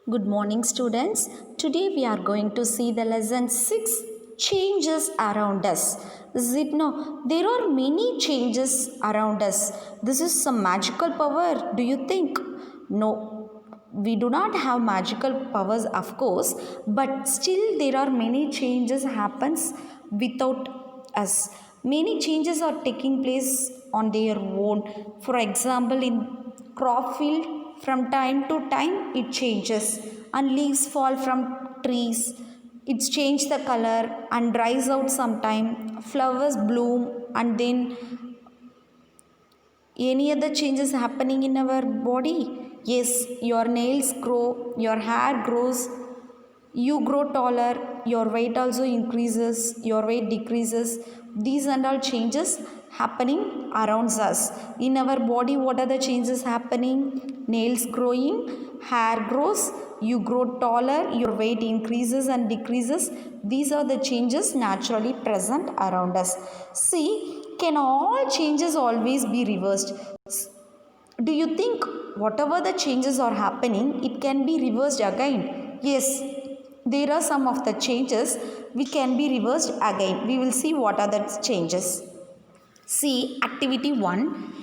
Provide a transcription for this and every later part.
Good morning, students. Today we are going to see the lesson 6 changes around us. Is it no? There are many changes around us. This is some magical power, do you think? No, we do not have magical powers, of course, but still there are many changes happens without us. Many changes are taking place on their own. For example, in crop field, from time to time it changes and leaves fall from trees. It's changed the color and dries out sometime. Flowers bloom and then any other changes happening in our body? Yes, your nails grow, your hair grows, you grow taller, your weight also increases, your weight decreases. These and all changes happening around us. In our body, what are the changes happening? Nails growing, hair grows, you grow taller, your weight increases and decreases. These are the changes naturally present around us. See, can all changes always be reversed? Do you think whatever the changes are happening, it can be reversed again? Yes, there are some of the changes which can be reversed again. We will see what are the changes. See, activity 1.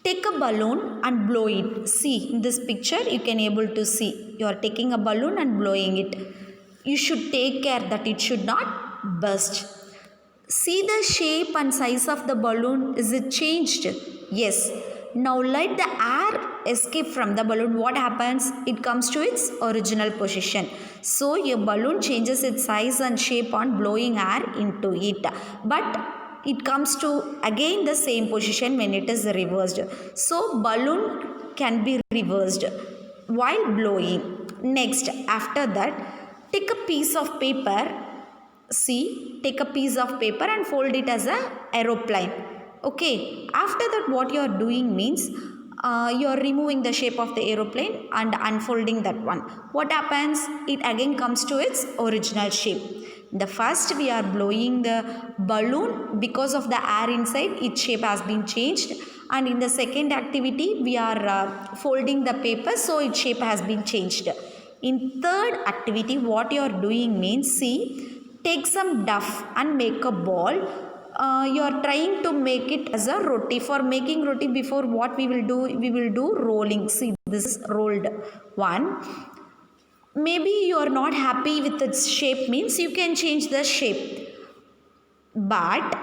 Take a balloon and blow it. See, in this picture you can able to see. You are taking a balloon and blowing it. You should take care that it should not burst. See the shape and size of the balloon. Is it changed? Yes. Now let the air escape from the balloon. What happens? It comes to its original position. So your balloon changes its size and shape on blowing air into it. But it comes to again the same position when it is reversed. So balloon can be reversed while blowing. Next, after that, take a piece of paper. See, take a piece of paper and fold it as a aeroplane. Okay, after that what you are doing means you are removing the shape of the aeroplane and unfolding that one. What happens? It again comes to its original shape. The first we are blowing the balloon, because of the air inside its shape has been changed, and in the second activity we are folding the paper, so its shape has been changed. In third activity what you are doing means, see, take some duff and make a ball. You are trying to make it as a roti. For making roti, before what we will do? We will do rolling. See, this is rolled one. Maybe you are not happy with its shape means you can change the shape. But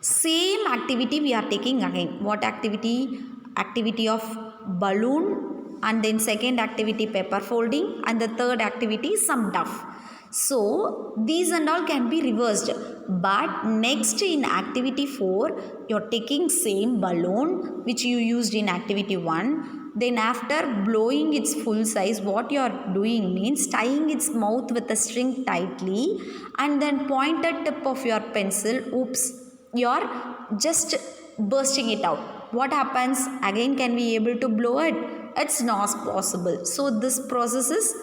same activity we are taking again. What activity? Activity of balloon, and then second activity paper folding, and the third activity some duff. So these and all can be reversed. But next in activity 4, you're taking same balloon which you used in activity 1. Then after blowing its full size, what you are doing means tying its mouth with a string tightly, and then pointed tip of your pencil, oops, you're just bursting it out. What happens? Again, can we able to blow it? It's not possible. So this process is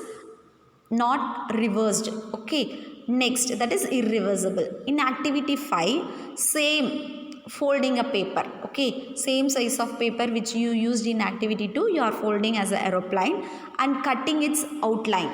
not reversed. Okay, next, that is irreversible. In activity 5, same, folding a paper. Okay, same size of paper which you used in activity 2, you are folding as an aeroplane and cutting its outline.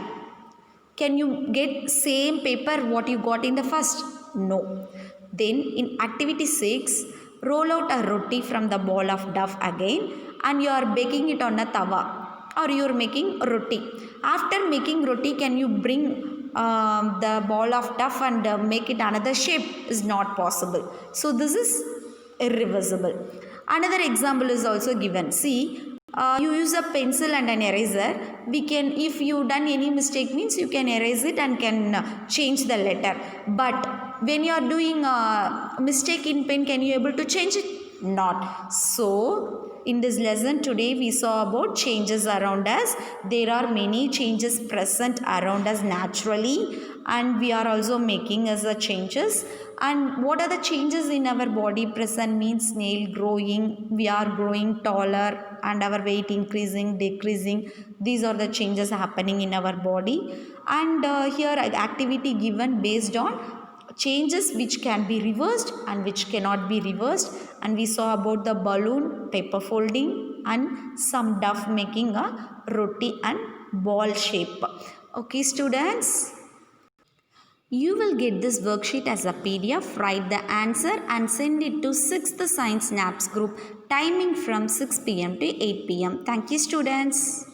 Can you get same paper what you got in the first? No. Then in activity 6, roll out a roti from the ball of duff again, and you are baking it on a tawa, or you are making roti. After making roti, can you bring the ball of duff and make it another shape? Is not possible. So this is irreversible. Another example is also given. See, you use a pencil and an eraser. We can, if you done any mistake means you can erase it and can change the letter. But when you are doing a mistake in pen, can you able to change it? Not. So in this lesson today we saw about changes around us. There are many changes present around us naturally, and we are also making as a changes. And what are the changes in our body present means? Nail growing, we are growing taller, and our weight increasing, decreasing. These are the changes happening in our body. And here activity given based on changes which can be reversed and which cannot be reversed. And we saw about the balloon, paper folding, and some duff making a roti and ball shape. Okay students, you will get this worksheet as a PDF. Write the answer and send it to 6th Science Naps group. Timing from 6 p.m. to 8 p.m. Thank you students.